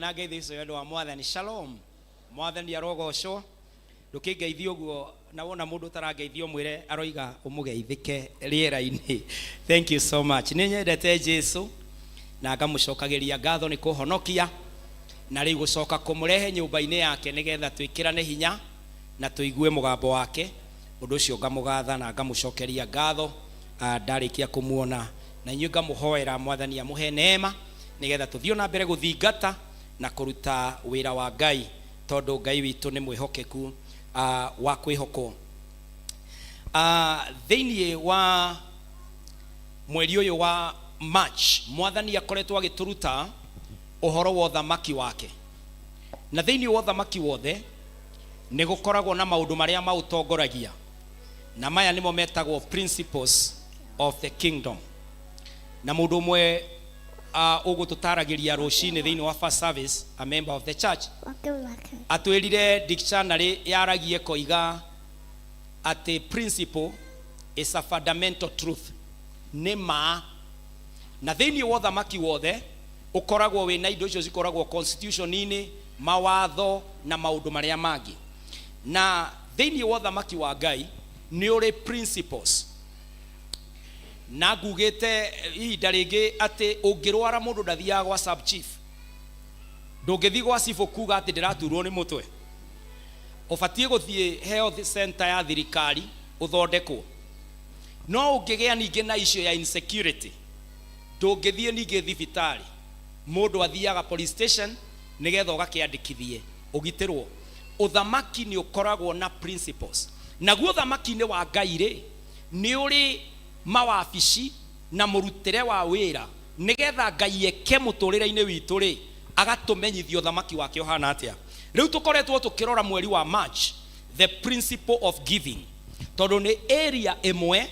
nange thiso yondo wa mwathani. Shalom. Mwathani arogocwo. Ndukingeithio guo na wona mundu tarangeithio mwire aroiga umugeithike riera-ini. Thank you so much. Ninyendete Jesu na ngamucokagiria ngatho ni kuhonokia na riu gucoka kumurehe nyumba-ini yake nigetha twikirane hinya na tuigue mugambo wake. Undu ucio ngamugatha na ngamucokeria ngatho ndarikia kumuona na inyu ngamuhoera mwathani amuhe neema nigetha tuthio na mbere guthingata na kuruta wira wa Ngai tondu Ngai witu ni mwihokeku wa kwihoko. Thiini wa mweri uyu wa March mwathani akoretwo agituruta uhoro wa thamaki wake, na thiini wa thamaki wothe ni gukoragwo na maundu maria mautongoragia, na maya nimo metagwo principles of the kingdom. Na mundu mwe ugututaragiria rucini thiini wa first service, a member of the church, atwirire dictionary yaragie koiga ati principle is a fundamental truth, nema na thiini wa thamaki wothe ukoragwo wina indo icio zikoragwo constitution-ini, mawatho na maundu maria mangi. Na thiini wa thamaki wa Ngai ni uri principles. Na ngugite ihinda ringi ati ungirwara mundu ndathiaga gwa sub chief, ndungithi gwa chief kuga ati ndiraturwo ni mutwe, ubatie guthie health center ya thirikari uthondekwo. No ungigia ningi na issue ya insecurity, ndungithie ningi thibitari, mundu athiaga police station nigetha ugakiandikithie ugitirwo. Uthamaki ni ukoragwo na principles, naguo thamaki ni wa Ngai ri ni uri mawabici na murutire wa wira nigetha Ngai eke muturire-ini witu ri agatumenyithio thamaki wake ohana atia. Riu tukoretwo tukirora mweri wa March the principle of giving, tondu ni area imwe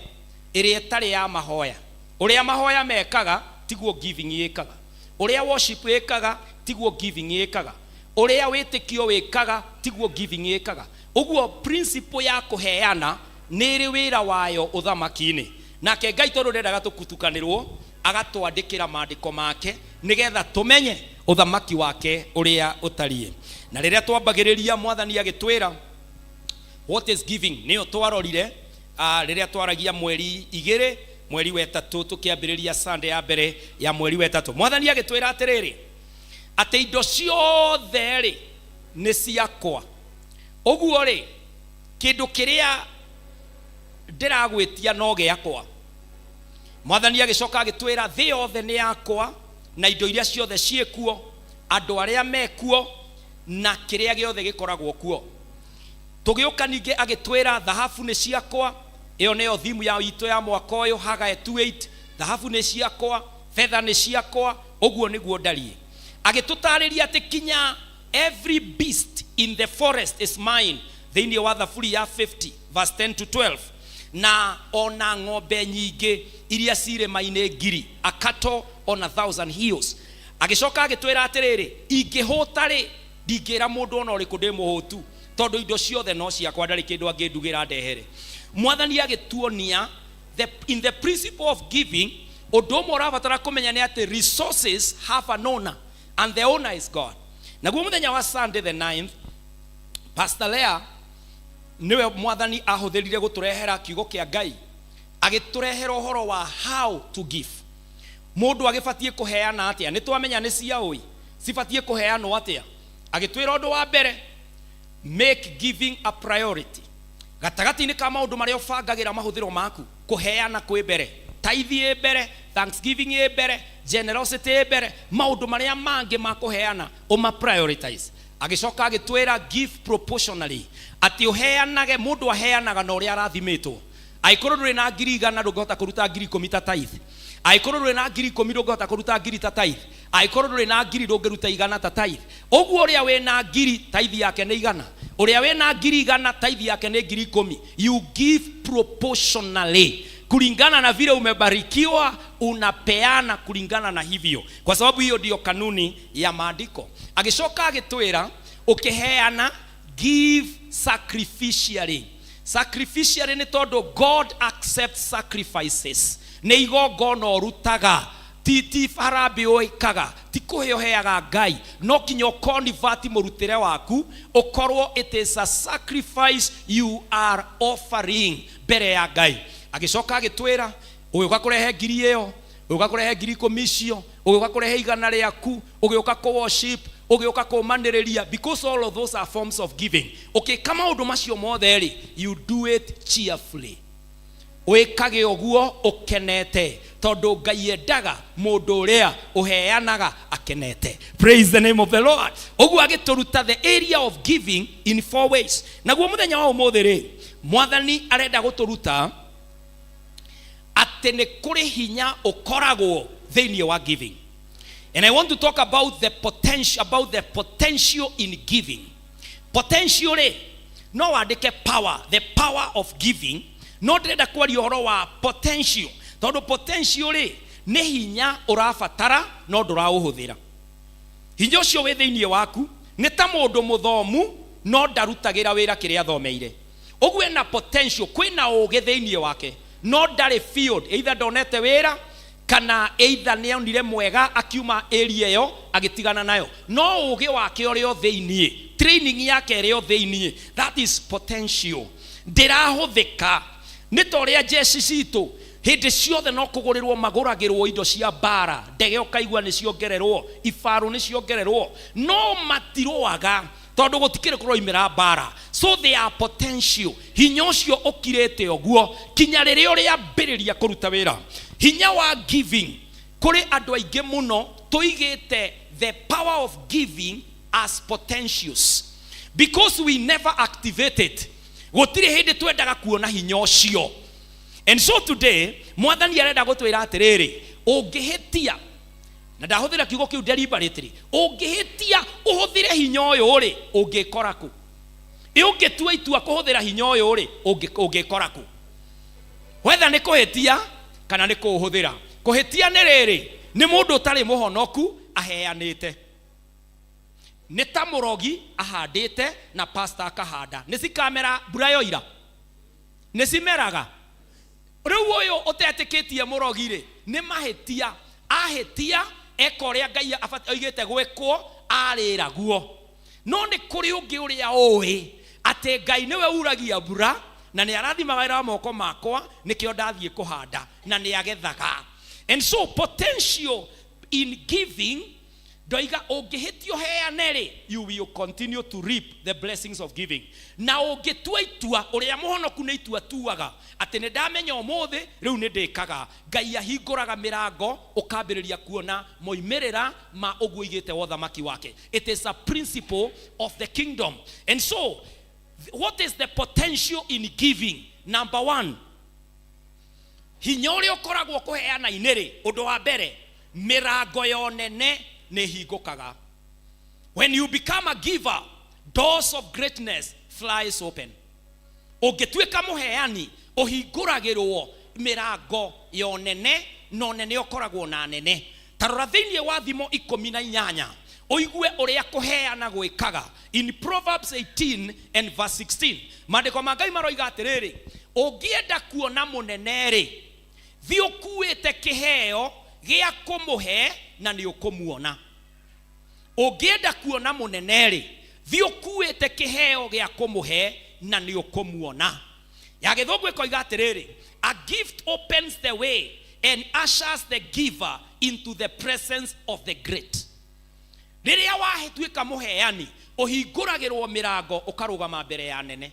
iria itari ya mahoya. Uria mahoya mekaga tiguo giving yekaga, uria worship yekaga tiguo giving yekaga, uria witikio wekaga tiguo giving yekaga. Uguo principle ya kuheana ni ri wira wayo uthamaki-ini. Nake Ngai tondu ndendaga tukutukanirwo agatwandikira maandiko make nigetha tumenye uthamaki wake uria utarie. Na riria twambagiriria mwathani agitwira what is giving niyo twarorire riria twaragia mweri 2 mweri wa 3 tukiambiriria Sunday ya mbere ya mweri wa 3. Mwathani agitwira atiriri ati indo ciothe ri ni ciakwa. Uguo ri kindu kiria ndiragwitia no giakwa. Mwathani agicoka agitwira thi yothe ni yakwa na indo iria ciothe ciekuo, andu aria mekuo na kiria giothe gikoragwo kuo. Tugiuka ningi agitwira thahabu ni ciakwa, iyo niyo thimu ya itu ya mwaka uyu Hagai 2:8, thahabu ni ciakwa, fedha ni ciakwa. Uguo niguo ndarie. Agitutariria ati kinya every beast in the forest is mine thiini wa thaburi ya 50 verse 10 to 12. Na ona ng'ombe nyingi iria cire maine ngiri, a cattle on 1,000 hills. Agicoka agitwira atiriri ingihutari ndingira mundu ona uriku ndi muhutu tondu indo ciothe no ciakwa, ndari kindu angindugira ndehere. Mwathani agituonia in the principle of giving undu umwe urabatara kumenya ni ati resources have an owner and the owner is God. Naguo muthenya wa Sunday the 9th Pastor Lea niwe mwathani ahuthirire guturehera kiugo kia Ngai, agiturehera uhoro wa how to give. Mundu agibatie kuheana atia, ni twamenya ni cia ui cibatie kuheanwo atia. Agitwira undu wa mbere make giving a priority. Gatagati-ini ka maundu maria ubangagira mahuthiro maku, kuheana kwi mbere, tithe mbere, thanksgiving mbere, generosity mbere, maundu maria mangi ma kuheana uma prioritize. Agicoka agitwira give proportionally, ati uheanage, mundu aheanaga na uria arathimitwo. Aikoro nduri na 100 ndungihota kuruta 10,000 ta tithe. Aikoro nduri na 10,000 ndungihota kuruta 1,000 ta tithe. Aikoro nduri na 1,000 ndungiruta 100 ta tithe. Uguo uria we na 1,000 tithe yake ni 100, uria we na 100 tithe yake ni 10,000. You give proportionally, kulingana na vile umebarikiwa unapeana kulingana na hivyo, kwa sababu hiyo ndio kanuni ya maandiko. Agicoka agitwira ukiheana give sacrificially. Sacrificially ni tondu God accepts sacrifices, ni igongona urutaga ti harambe oikaga ti kuheoheaga Ngai no kinyo convert murutire waku ukorwo it is a sacrifice you are offering bere ya Ngai. Agicoka agitwira ugiuka kurehe ngiri iyo, ugiuka kurehe ngiri komisio, ugiuka kurehe igana riaku, ugiuka ku worship, ugiuka kumaniriria, because all of those are forms of giving. Okay, kama undu macio mothe ri, you do it cheerfully. Wekage oguo ukenete tondu Ngai endaga mundu uria uheanaga akenete. Praise the name of the Lord. Oguo agituruta the area of giving in 4 ways. Naguo muthenya wa umuthi ri, Mwathani arenda guturuta ati ni kuri hinya ukoragwo thiini wa giving. And I want to talk about the potential in giving. Potential no wandike power, the power of giving. No ndĩrenda kwaria ũhoro wa potential tondũ potential nĩ hinya ũrabatara no ndũraũhũthĩra. Hinya ũcio wĩ thĩinĩ waku nĩ ta mũndũ mũthomu no ndarutagĩra wĩra kĩrĩa athomeire. Ũguo na potential kwĩna ũũgĩ thĩinĩ wake no ndarĩ field, either ndonete wĩra kana either nĩonire mwega akiuma area ĩyo agĩtigana nayo, no ũũgĩ wake ũrĩ o thĩinĩ, training yake ĩrĩ o thĩinĩ. That is potential. Ndĩrahũthĩka nĩ ta ũrĩa jeshi citũ hĩndĩ ciothe no kũgũrĩrwo magũragĩrwo indo cia mbara, ndege ũkaigua nĩ ciongererwo, ibarũ nĩ ciongererwo, no matirũaga tondũ gũtikĩrĩ kũroimĩra mbara. So they are potential. Hinya ũcio ũkirĩte ũguo kinya rĩrĩa ũrĩambĩrĩria kũruta wĩra. Hinya wa giving kũrĩ andũ aingĩ mũno tũigĩte the power of giving as potentials because we never activate it. Gũtirĩ hĩndĩ twendaga kuona hinya ũcio. And so today Mwathani arenda gũtwĩra atĩrĩrĩ, ũngĩhĩtia na ndahũthĩra kiugo kĩu deliberately, ũngĩhĩtia ũhũthĩre hinya ũyũ rĩ ũngĩkora kũ? Ũngĩtua itua kũhũthĩra hinya ũyũ rĩ ũngĩkora kũ? Whether nĩ kũhĩtia kana nĩ kũhũthĩra. Kũhĩtia nĩ rĩrĩ, nĩ mũndũ ũtarĩ mũhonoku aheanĩte. Nĩ ta mũrogi ahandĩte na pastor akahanda. Nĩ cikamera mbura yoira? Nĩ cimeraga? Rĩu ũyũ ũtetĩkĩtie mũrogi rĩ nĩ mahĩtia. Ahĩtia eka ũrĩa Ngai oigĩte gwĩkwo arĩra guo. No nĩ kũrĩ ũngĩ ũrĩa ũĩ atĩ Ngai nĩwe uragia mbura na nĩ arathimaga wĩra wa moko makwa nĩkĩo ndathiĩ kũhanda na nĩ agethaga. And so potential in giving, doiga ũngĩhĩtio heanere, you will continue to reap the blessings of giving. Na ũngĩtua itua ũrĩa mũhonoku nĩ itua tuaga atĩ nĩ ndamenya ũmũthĩ rĩu nĩ ndĩkaga, Ngai ahingũraga mĩrango ũkambĩrĩria kuona moimĩrĩra ma ũguo igĩte wa ũthamaki wake. It is a principle of the kingdom. And so what is the potential in giving? Number 1, hinya ũrĩa ũkoragwo kũheana inĩrĩ, ũndũ wa mbere mĩrango yonene nĩ hingũkaga. When you become a giver, doors of greatness flies open. Ũngĩtuĩka mũheani ũhingũragĩrwo mĩrango yonene no nene ũkoragwo na nene. Tarora thĩinĩ wa thimo 18 ũigue ũrĩa kũheana gwĩkaga. In Proverbs 18 and verse 16 maandĩko ma Ngai maroiga atĩrĩrĩ, ũngĩenda kuona mũnene rĩ thiĩ ũkuĩte kĩheo gĩa kũmũhe na nĩ ũkũmuona. Ũngĩenda kuona mũnene rĩ thiĩ ũkuĩte kĩheo gĩa kũmũhe na nĩ ũkũmuona. Ya gĩthũngũ ĩkoiga atĩrĩrĩ, a gift opens the way and ushers the giver into the presence of the great. Rĩrĩa wahĩtuĩka mũheani ũhingũragĩrwo mĩrango ũkarũgama mbere ya nene.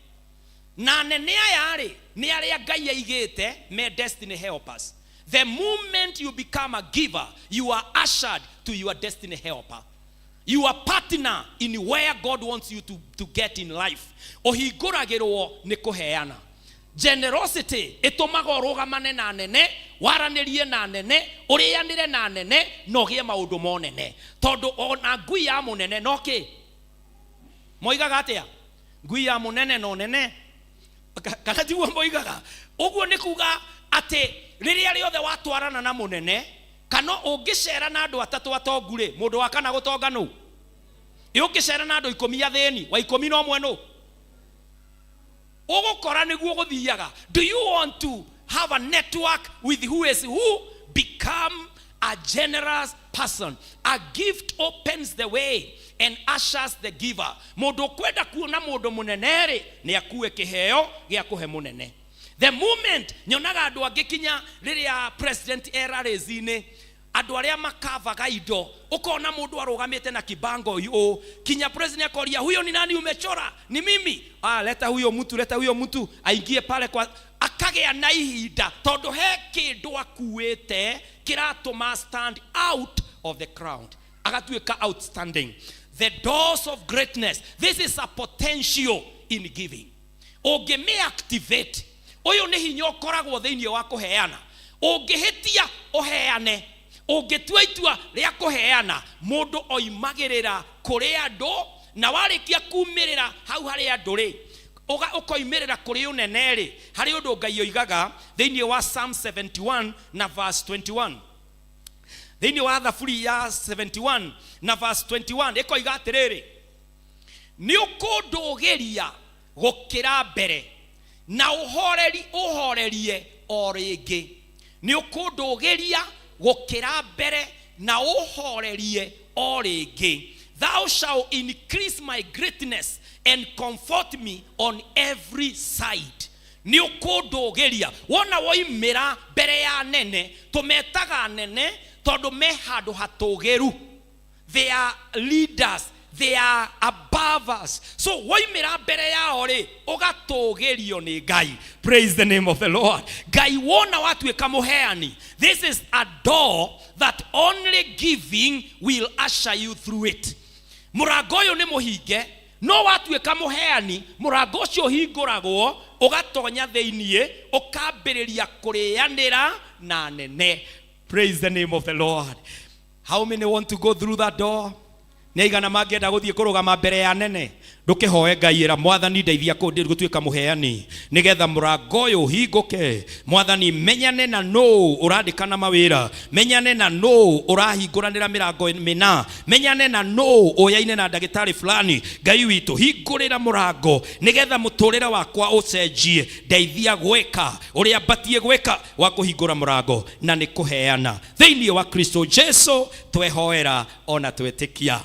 Na nene aya rĩ nĩ arĩa Ngai aigĩte me destiny helpers. The moment you become a giver, you are ushered to your destiny helper. You are partner in where God wants you to get in life. Ohiguragĩrwo nĩ kũheana. Generosity ĩtũmaga ũrũgamane na nene, waranĩrie na nene, ũrĩanĩre na nene, no gĩe maũndũ monene. Tondũ ona ngui ya mũnene no kĩ? Moigaga atĩa? Ngui ya mũnene no nene. Kana tiguo moigaga? Ũguo nĩ kuga atĩ rĩrĩa rĩothe watwarana na mũnene, kana ũngĩcera na andũ atatũ atongu rĩ, mũndũ wa kana gũtonga nũ? Ũngĩcera na andũ 10 athĩni, wa 10 no ũmwe nũ? Ũgũkora nĩguo gũthiaga. Do you want to have a network with who is who? Become a generous person. A gift opens the way and ushers the giver. Mundu kwenda kuona mundu munenere ni akue kiheo gia kuhe munene. The moment nyonaga andu angikinya riria president era rezine, andu aria makavaga indo, ukona mundu arugamite na kibango yu kinya president akoria, huyo ni nani umechora? Ni mimi. Leta huyo mtu aingie pale kwa akagea na ihinda tondu he kindu akuite kiratuma stand out of the crowd, agatuika outstanding. The doors of greatness, this is a potential in giving. Ungime activate uyu ni hinya ukoragwo thiini wa kuheana. Ungihitia uheane, ungitua itua ria kuheana, mundu oimagirira kuri andu, na warikia kumirira hau hari andu ri ukoimirira kuri unene ri hari undu Ngai oigaga thiini wa Psalm 71 na verse 21. Thiini wa thaburi ya 71 na verse 21 ikoiga atiriri, ni ukundugiria gukira mbere na uhorerie o ringi. Ni ukundugiria gukira mbere na uhorerie o ringi. Thou shalt increase my greatness and comfort me on every side. Ni ukundugiria wona woimira mbere ya nene, tumetaga nene tondu me handu hatugiru. They are leaders, they are above us. So woimira mbere yao ri ugatugirio ni Ngai. Praise the name of the Lord. Ngai wona watuika muheani. This is a door that only giving will usher you through it. Murango uyu ni muhinge, no watuika muheani, murango ucio hinguragwo ugatonya thiini ukambiriria kurianira na nene. Praise the name of the Lord. How many want to go through that door? Neigana magenda guthie kurugama mbere ya nene. Ndukihoe Ngai ira, Mwathani ndeithia gutuika muheani nigetha murango uyu hinguke. Mwathani menyane na no urandikana mawira, menyane na no urahingũranĩra mirango mina, menyane na no uyaine na ndagĩtarĩ fulani. Ngai witu hingũrĩra murango nigetha muturĩre wakwa ucenjie. Ndeithia gwĩka uria batie gwĩka wa kuhingũra murango na nĩ kũheana thĩinĩ wa Kristo Jesu twehoera ona twĩtĩkia.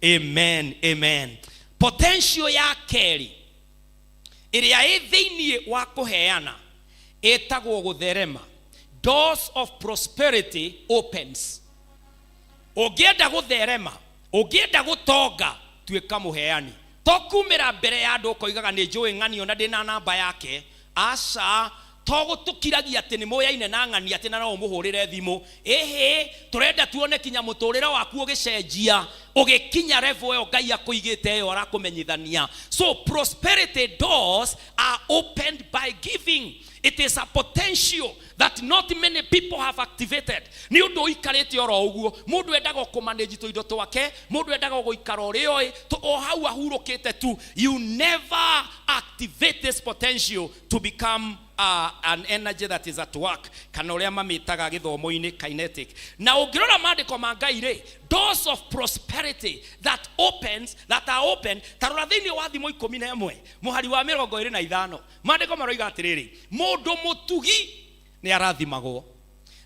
Amen, amen. Potential ya keri iria ĩ thĩinĩ wa kuheana ĩtagwo gũtherema. Doors of prosperity opens. Ũngĩenda gũtherema, ũngĩenda gũtonga, tuĩka mũheani. Tokumĩra mbere ya andũ ũkoigaga nĩ njũĩ ng'ani ona ndĩna namba yake. Aca togutukiragia ati ni moyaine na ng'ani ati na no muhurire thimu. Turenda tuone kinya muturire waku ugicenjia ugikinya level yo Ngai akuigite yo arakumenyithania. So prosperity doors are opened by giving. It is a potential that not many people have activated. Ni undu ikarite oro uguo, mundu endaga kumanage to indo twake, mundu endaga guikara ori oi to o hau ahurukite tu. You never activate this potential to become an energy that is at work. Kana uria mamitaga githomo-ini kinetic. Na ungirora maandiko ma Ngai ri, doors of prosperity that are open. Tarora thiini wa thimo 11 muhari wa 25 maandiko maroiga atiriri, mundu mutugi ni arathimagwo,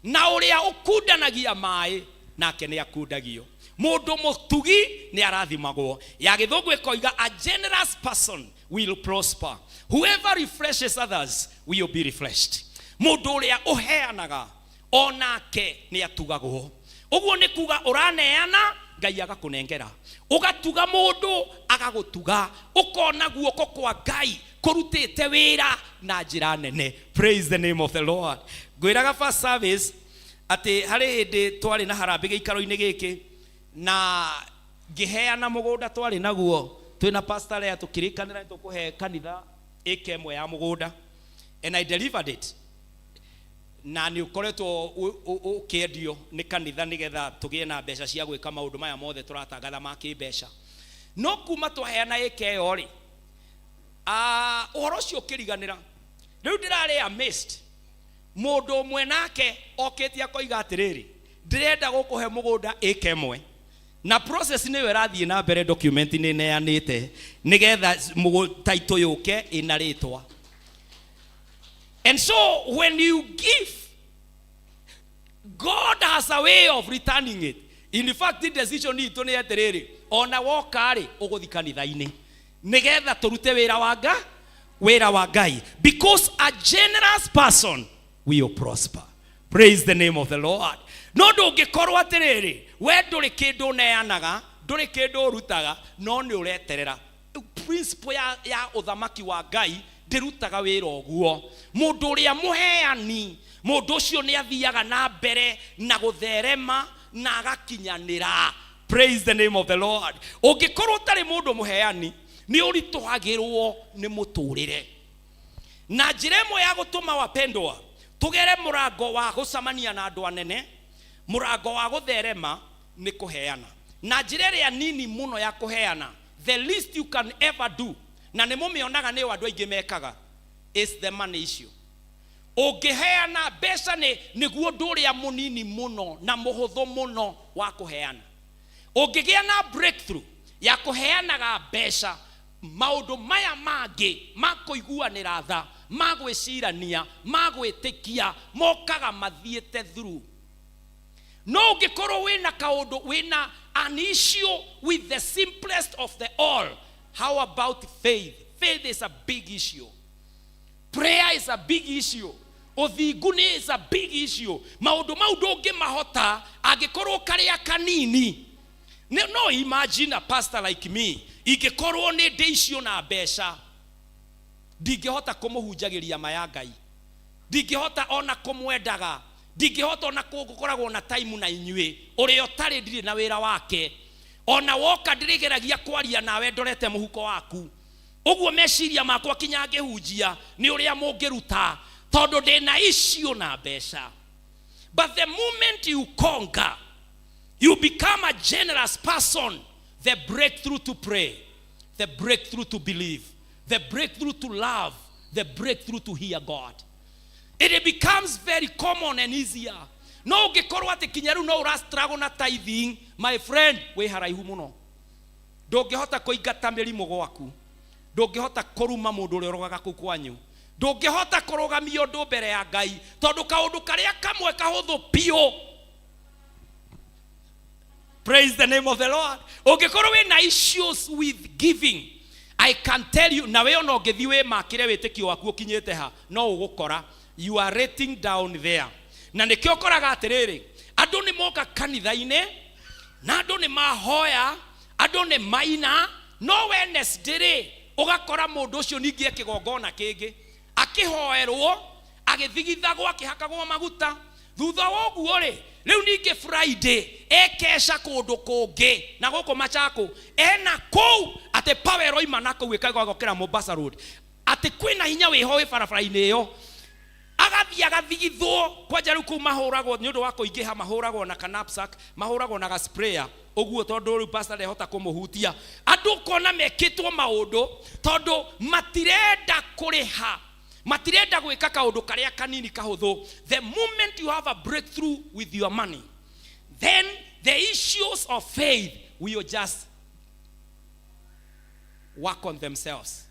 na uria ukundanagia mai nake ni akundagio. Mundu mutugi ni arathimagwo. Ya githungu ikoiga a generous person will prosper. Whoever refreshes others will be refreshed. Mundu uria uheanaga onake ni atugagwo. Uguo ni kuga uraneana Ngai agakunengera, ugatuga mundu agagutuga, ukona guoko kwa Ngai kurutite wira na njira nene. Praise the name of the Lord. Gwiraga first service ati hari hindi twari na harambe gikaro-ini giki na ngiheana mugunda twari naguo, twina pastor ya tukirikanira tukuhe kanitha eke ĩmwe ya mugunda, and I delivered it. Na ni ukoretwo ukiendio ni kanitha nigetha tugie na mbeca cia gwika maundu maya mothe turatangatha ma kimbeca. No kuma twaheana eke yo ri uhoro cio kiriganira riu ndirari amazed. Mundu umwe nake okete akoiga atiriri, ndirenda gukuhe mugunda eke ĩmwe, na process ni yo irathie na mbere, document ni neanite nigetha title yuke ina ritwa. And so when you give, God has a way of returning it. In fact, the decision ni tone aterere ona woka ri uguthi kanitha-ini nigetha turute wira wa Ngai, because a generous person will prosper. Praise the name of the Lord. No ndungikorwo atiriri we nduri kindu neanaga nduri kindu rutaga no ni ureterera. Principle ya uthamaki wa Ngai ndirutaga wira oguo. Mundu uria muheani, mundu ucio ni athiaga na mbere na gutherema na agakinyanira. Praise the name of the Lord. Ungikorwo tari mundu muheani ni urituhagirwo ni muturire. Na njira imwe ya gutuma wapendwa tugere murango wa gucamania na andu anene, murango wa gutherema ni kuheana. Na njira ria nini muno ya kuheana, the least you can ever do, na ni mumionaga ni andu aingi mekaga, is the money issue. Ungiheana mbeca niguo nduria munini muno na muhuthu muno wa kuheana. Ungigia na breakthrough ya kuheanaga mbeca, maundu maya mangi makuiguanira tha, magwicirania, magwitikia, mokaga mathiete through. No ungikorwo wina kaundu, wina an issue with the simplest of the all. How about faith? Faith is a big issue. Prayer is a big issue. Uthinguni is a big issue. Maundu mau ndungi mahota angikorwo karia kanini. No, imagine a pastor like me, ingikorwo ni ndecio na mbeca, ndingihota kumuhunjagiria maya Ngai, ndingihota ona kumwendaga, ndingihota ona gukoragwo na time na inyui uri otari ndiri na wira wake, ona woka ndirigeragia kwaria nawe ndorete muhuko waku. Uguo meciria makwa kinya ngihunjia ni uria mungiruta tondu ndina icio na mbeca. But the moment you conquer, you become a generous person, the breakthrough to pray, the breakthrough to believe, the breakthrough to love, the breakthrough to hear God, it becomes very common and easier. No ungikorwo ati kinyaru no ura struggle na tithing, my friend, we haraihu muno. Ndungihota kuingata mirimu gwaku, ndungihota kuruma mundu uri rogaga ku kwanyu, ndungihota kurugamia undu mbere ya Ngai tondu kaundu karia kamwe kahuthu pio. Praise the name of the Lord. Ungikorwo wina issues with giving, I can tell you, na we ona ungithi we makire witikio waku ukinyete ha, no ugukora you are rating down there. Na nikio koraga atiriri, andu ni moka kanitha-ine, na andu ni mahoya, andu ni maina, no Wednesday ugakora mundu ucio ningi ekigongona kingi akihoerwo agithigithagwo akihakagwo maguta. Thutha woguo ri riu ningi Friday ekesha kundu kungi na guku Machako ena kou ate power oima nako wikaga gokera Mombasa Road ate kwina hinya wiho barabara-ini iyo agathigithwo kwanja riu ku mahuragwo ni undu wa kuingiha mahuragwo na knapsack, mahuragwo na sprayer oguo tondu riu pastor ehota kumuhutia. Andu kona mekitwo maundu tondu matirenda kuriha, matirenda gwika kaundu karia kanini kahuthu. The moment you have a breakthrough with your money, then the issues of faith will just work on themselves.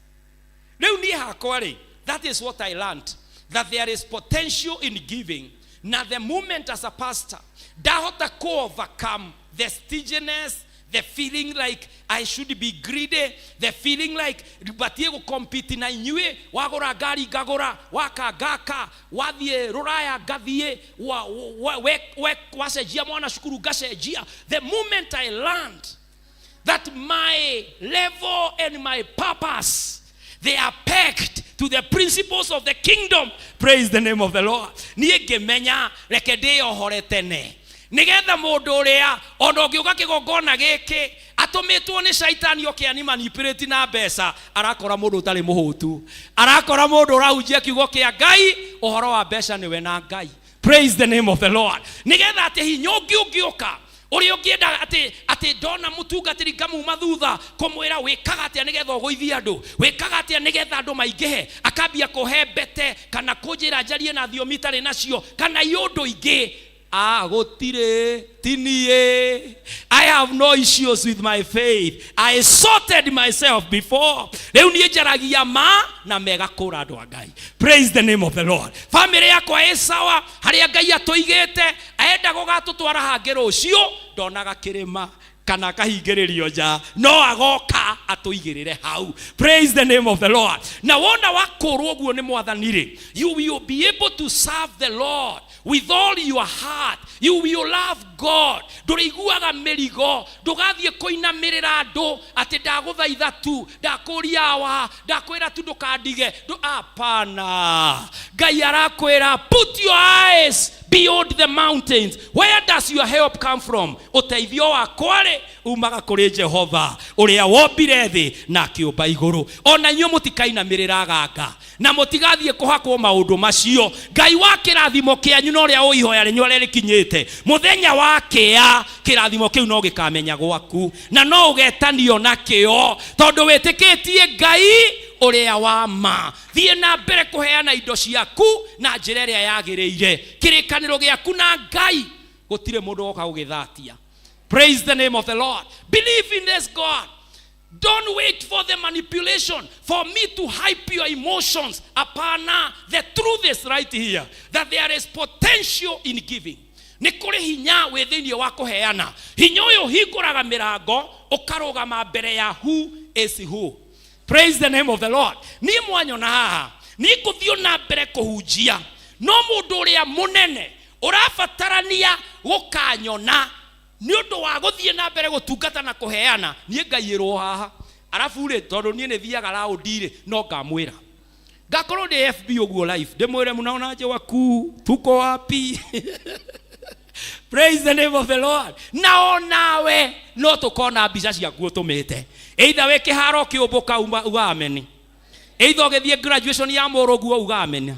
Riu ni hakwari, that is what I learned, that there is potential in giving. Now the moment as a pastor dahota ko overcome the stinginess, the feeling like I should be greedy, the feeling like batie go compete na inyue, wagora gari gagora, waka gaka, wathie ruraya gathie, wasejia mwana shukuru gasejia. The moment I learned that my level and my purpose, they are pegged to the principles of the kingdom. Praise the name of the Lord. Niye menya rekede ohoretene. Nigetha mundu uria ono ngiuga kigongona giki atumitwo ni shaitani oke ani manipulate na mbeca, arakora mundu utari muhutu, arakora mundu urahunjia kiugo kia Ngai, uhoro wa mbeca niwe na Ngai. Praise the name of the Lord. Nigetha ati hinyongi ungioka uri ungienda ati dona mutungatiri ngamuma thutha kumwira wikaga atia nigetha ugoithia andu, wikaga atia nigetha andu maingihe, akambia kuhe mbete kana kunjira njarie na thiomi tari nacio kana iundu ingi. gotire tinie. I have no issues with my faith. I sorted myself before. Leo nie jaragia ma na mega kura ndo Ngai. Praise the name of the Lord. Family yako esawa haria Ngai atoigete aenda gogatutwara hange rucio ndonaga kirima kana kahingiririo ja no agoka atoigirire hau. Praise the name of the Lord. Na wona wakorwo guo ni mwathani, you will be able to serve the Lord with all your heart. You will love God. Nduriguaga mirigo, ndugathie kuinamirira andu ati ndaguthaitha tu, ndakuria wa, ndakwira tu ndukandige. Apana. Ngai arakwira, put your eyes beyond the mountains. Where does your help come from? Uteithio wakwa umaga kuri Jehova uria wombire thi na akiumba iguru. Ona inyo mutikainamirira ganga na mutigathie kuhakwo maundu macio. Ngai wa kirathimo kianyu no ria uihoya rinyo rikinyite muthenya wakia kirathimo kiu no gikamenya gwaku na no ugetanio nakio tondu witikitie Ngai uria wa ma. Thie na mbere kuheana indo ciaku na njira iria yagiriire. Kirikaniro giaku na Ngai gutire mundu goka ugithatia. Praise the name of the Lord. Believe in this God. Don't wait for the manipulation, for me to hype your emotions. Apana, the truth is right here, that there is potential in giving. Nikuri hinya within you wako heana. Hinyoyo higuraga mirango, ukarogama mbere ya who is who. Praise the name of the Lord. Ni mwanyona haha, ni kuthio na mbere kuhujia. No mundu uria munene, urafatarania gukanyona. Niondo wa guthie na mbere gutungata na kuheana nie ngaiyirwo haha arafu ri tondu nie ne thiaga raundire no ngamwira ngakorwo ndi FB uguo live ndimwire munaona je waku tuko wapi. Praise the name of the Lord. Nao nawe no tukona mbica ciaku tumite either we kiharo kiumbuka uga amen, either ugithie graduation ya muruguo uga amen,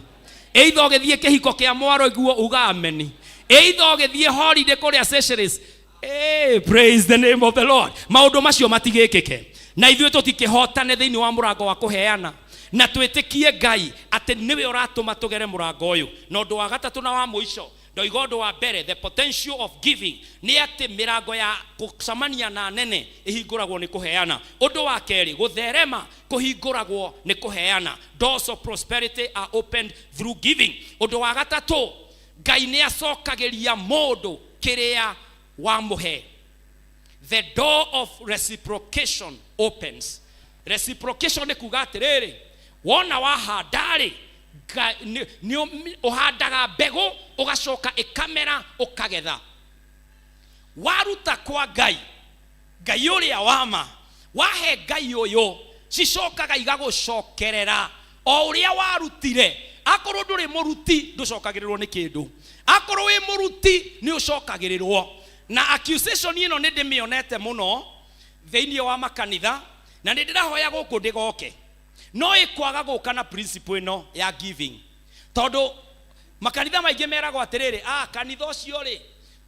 either ugithie kihiko kia mwaro guo uga amen, either ugithie holiday kuria sessions. Hey, praise the name of the Lord. Maundu macio matigikike na ithuĩ tutikihotane thiini wa murango wa kuheana na twitikie Ngai ati niwe uratuma tugere murango uyu. Na undu wa gatatu na wa muico ndoiga undu wa mbere, the potential of giving ni ati mirango ya kucamania na nene ihinguragwo ni kuheana. Undu wa keri, gutherema kuhinguragwo ni kuheana. Doors of prosperity are opened through giving. Undu wa gatatu, Ngai ni acokagiria mundu kiria wamuhe. The door of reciprocation opens. Reciprocation ni kuga atiriri, wona wahandari ni uhandaga mbegu ugacoka ikamera ukagetha. Waruta kwa Ngai, Ngai uria wama, wahe Ngai uyu cicokaga igagucokerera o uria warutire. Akorwo nduri muruti nducokagirirwo ni kindu, akorwo wi muruti ni ucokagirirwo. Na accusation ino ni ndimionete muno thiini wa makanitha na ni ndirahoya guku ndigoke no ikwaga guka na principle ino ya giving. Tondu makanitha maingi meragwo atiriri, kanitha ucio ri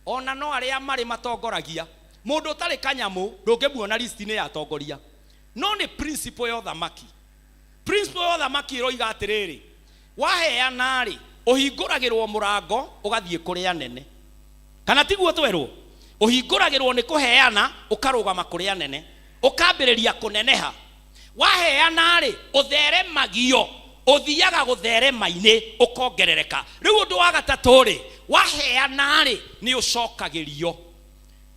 ona no aria mari matongoragia mundu utari kanyamu ndungimuona list ni ya tongoria. No ni principle ya thamaki. Principle ya thamaki iroiga atiriri, waheana ri uhinguragirwo murango ugathie kuri anene. Kana tiguo twerwo uhinguragirwo ni kuheana ukarugama kuri anene ukambiriria kuneneha. Waheana ri utheremagio uthiaga gutherema-ini ukongerereka. Riu undu wa gatatu ri waheana ri ni ucokagirio.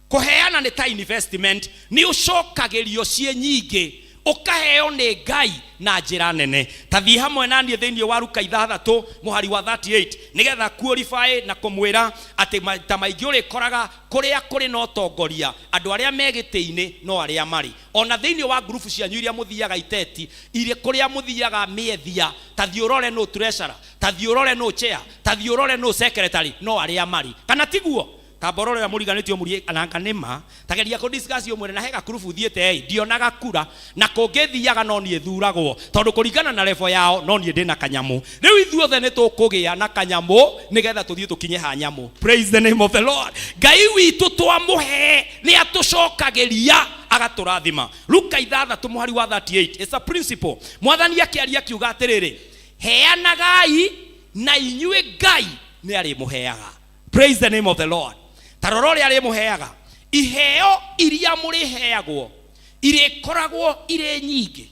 Kuheana ni ta investment, ni ucokagirio cie nyingi ukaheo ni Ngai na njira nene. Tathi hamwe nanie thiini wa Luka 6 muhari wa 38 nigetha qualify na kumwira ati ta maingi uri koraga kuria kuri no tongoria andu aria megitiini no aria mari. Ona thiini wa group cianyu iria muthiaga iteti ire kuria muthiaga miethia, tathi urore no treasurer, tathi urore no chair, tathi urore no secretary no aria mari. Kana tiguo tabororo ya muriganitio muri ananga nima tageria ko discuss yo mwere na hega kurufu thiete ndionaga kura na kungithiaga no nie thuragwo tondu kuringana na level yao no nie ndina kanyamu. Riu ithuothe ni tukugia na kanyamu nigetha tuthie tukinye ha nyamu. Praise the name of the Lord. Ngai witu twamuhe ni atucokagiria agaturathima. Luka 6 muhari wa 38 it's a principle. Mwathani akiaria kiuga atiriri, heanagai na inyue Ngai ni ari muheaga. Praise the name of the Lord. Tarorore ale muheaga iheo iria muri heagwo ire koragwo ire nyingi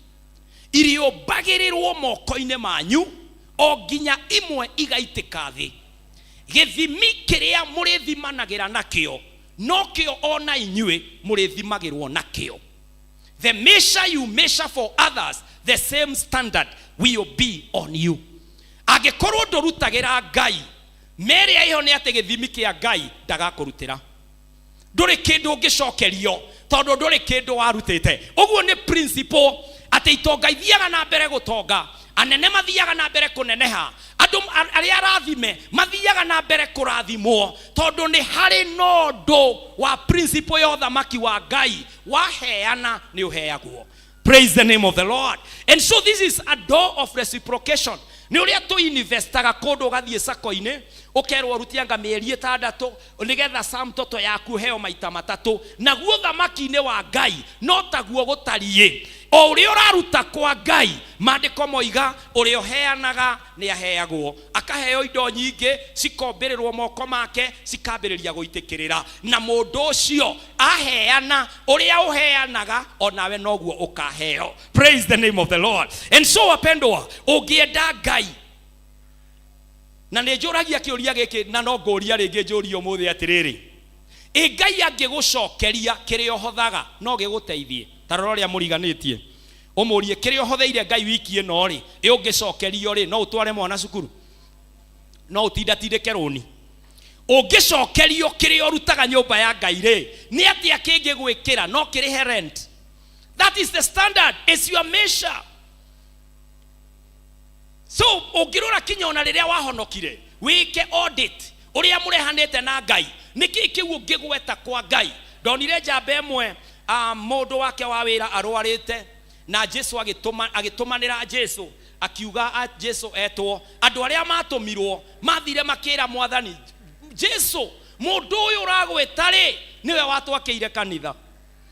irio bagirirwo moko-ine manyu o ginya imwe igaitika thi githimi kiria muri thimanagira nakio no kio ona inyue muri thimagirwo nakio. The measure you measure for others, the same standard will be on you. Agekorwo ndurutagira Ngai mere iho ni ate githimi kia Ngai ndagakurutira nduri kindu ngicokerio tondu nduri kindu warutite. Uguo ni principle ate itonga ithiaga na mbere gutonga, anene mathiaga na mbere kuneneha, andu aria arathime mathiaga na mbere kurathimwo tondu ni hari nondo wa principle ya uthamaki wa Ngai waheana ni uheagwo. Praise the name of the Lord. And so this is a door of reciprocation. Ni uria tu investaga kodo gathie sako-ine ukerwo rutianga mieri 6 nigetha sam toto yaku heo maita matatu naguo thamaki-ine wa Ngai no taguo gutarie o uria uraruta kwa Ngai mandiko moiga uria uheanaga ni aheagwo akaheo indo nyingi cikombererwo moko make cikambiriria guitikirira na mundu ucio aheana uria uheanaga onawe noguo ukaheo. Praise the name of the Lord. And so wapendwa ungienda Ngai na nejuragia kiuria giki na no nguria ringi njuri umuthi atiriri Ngai angigucokeria kiria hothaga no giguteithie taroria muriganitie umurie kiria hotheire Ngai wiki ino ri ungicokerio ri no utware mwana cukuru no utindatindike runi ungicokerio kiria urutaga nyumba ya Ngai ri ni atia kingi gwikira no kirihe rent. That is the standard, is your measure. So ugirura kinya ona riria wahonokire wike audit uria murehanite na Ngai niki kiu ngigweta kwa Ngai. Ndonire njamba emwe mundu wake wa wira arwarite na Jesu agitumanira Jesu akiuga Jesu etwo andu aria matumirwo mathire makira mwathani Jesu mundu uyu uragweta ri niwe watwakiire kanitha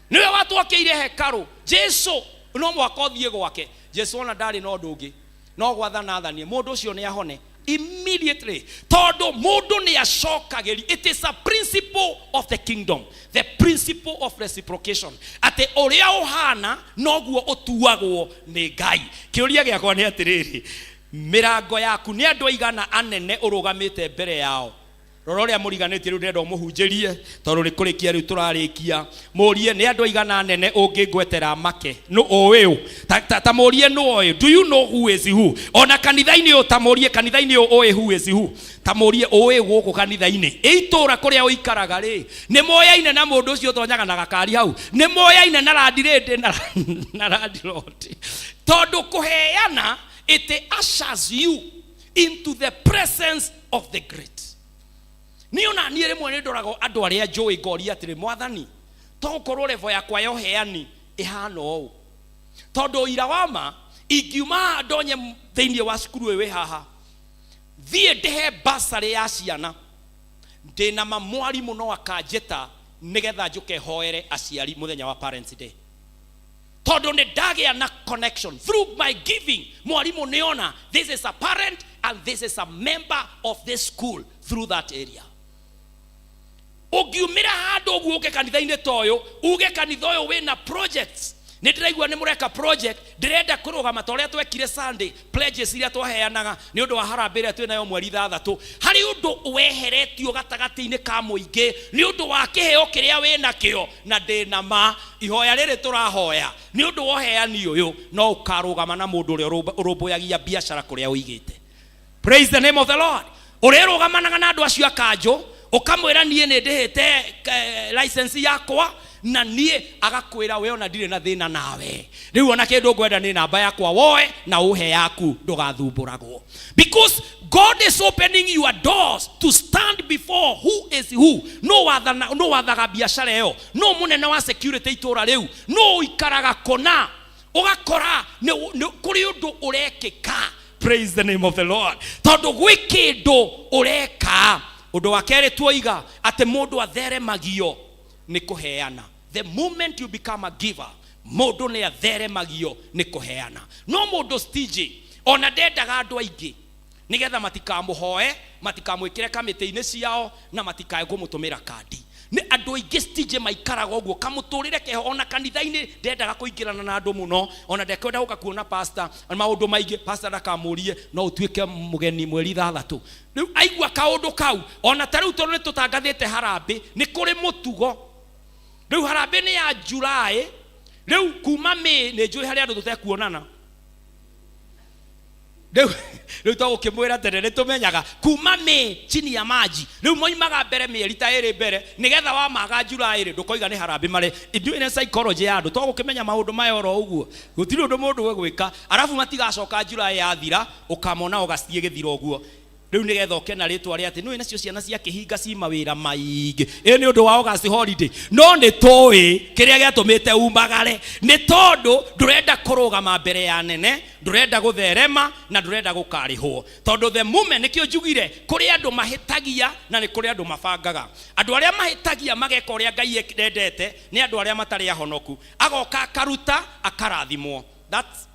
niwe watwakiire hekaru Jesu no mwaka uthie gwake Jesu ona ndari no ndungi no gwathana athanie mundu ucio ni ahone immediately todo mundu ni acokageri. It is a principle of the kingdom, the principle of reciprocation ate uria uhana noguo utuagwo ni Ngai. Kiuria giakwa ni atiriri mirango yaku ni andu aigana anene urugamite mbere yao rororia muriganite riu ndendo muhunjirie tondu ri kurikia riu turarikia murie ni andu aigana nene ungingwetera make no oyu ta murie no oyu. Do you know who is who? Ona kanitha-ini yo ta murie kanitha-ini yo oyu who is who ta murie oyu guku kanitha-ini itura kuria uikaraga ri ni moyaine na mundu ucio tonyaga na gakari hau ni moyaine na landirede na landlord tondu kuheana it ushers you into the presence of the great. Niona niere mwene ndorago andu aria njui ngoria atiri mwathani to korwo level yakwa yo heani ihana o tondu ira wama ingiuma ndonye thiini wa cukuru we haha thie ndehe basari ya ciana ndina mamwarimu no akanjeta nigetha njuke hoere aciari muthenya wa Parents Day tondu ni ndagia na connection through my giving. Mwarimu niona this is a parent and this is a member of this school through that area. Ugiumira handu uguo uke kanitha-ini toyo uge kanitha uyu wina projects ni ndiraigua ni mureka project ndirenda kurugama toria twekire Sunday pledges iria twaheanaga ni undu wa harambee iria twinayo mweri 6 hari undu weheretio gatagati-ini ka muingi ni undu wa kiheo kiria wina kio na ndina ma ihoya riri turahoya ni undu woheani uyu no ukarugama na mundu uria urumbuyagia biashara kuria uigite. Praise the name of the Lord. Urirugamaga na andu acio akanjo ukamwira nie ni ndihite license yakwa na nie agakwira we ona ndire na thina nawe riu ona kindu ngwenda ni namba yakwa woe na uhe yaku ndugathumburagwo because God is opening your doors to stand before who is who. No wathaga biashara yo no munene wa security itura riu no ikaraga kona ugakora ni kuri undu urekika. Praise the name of the Lord. Tondu gwi kindu ureka undu wa keri tuoiga ate mundu atheremagio ni kuheana. The moment you become a giver mundu ni atheremagio ni kuheana. No mundu stingy ona ndendaga andu aingi nigetha matikamuhoe matikamwikire kamite-ini ciao na matikae kumutumira kandi. Ni andu aingi stage maikaraga uguo kamuturire keho ona kanitha-ini ndendaga kuingirana na andu muno ona ndekwenda guka kuona pastor maundu maingi pastor ndakamurie no utuike mugeni mweri 3 riu aigua kaundu kau ona tariu tondu ni tutangathite harambe ni kuri mutugo riu harambe ni ya July riu kuma May ni njui hari andu tutekuonana riu tugukimwira tene ni tumenyaga kuma May chini ya maji riu moimaga mbere mieri ta iri mbere nigetha wa maga July ri ndukoiga ni harambe mare ine psychology ya andu tugukimenya maundu maya oro uguo gutiri undu mundu we gwika arafu matigacoka July yathira ukamona ugathie githiro uguo riu nigetha ukena ritwa ri ati no ina cio ciana cia kihinga ci mawira maingi ni undu wa August holiday no ni toi kiria giatumite umagare ni tondu ndurenda kurugama mbere ya nene ndurenda gutherema na ndurenda gukarihwo tondu the moment nikio njugire kuri andu mahitagia na ni kuri andu mabangaga andu aria mahitagia mageka uria Ngai endete ni andu aria matari ahonoku agoka akaruta akarathimwo that's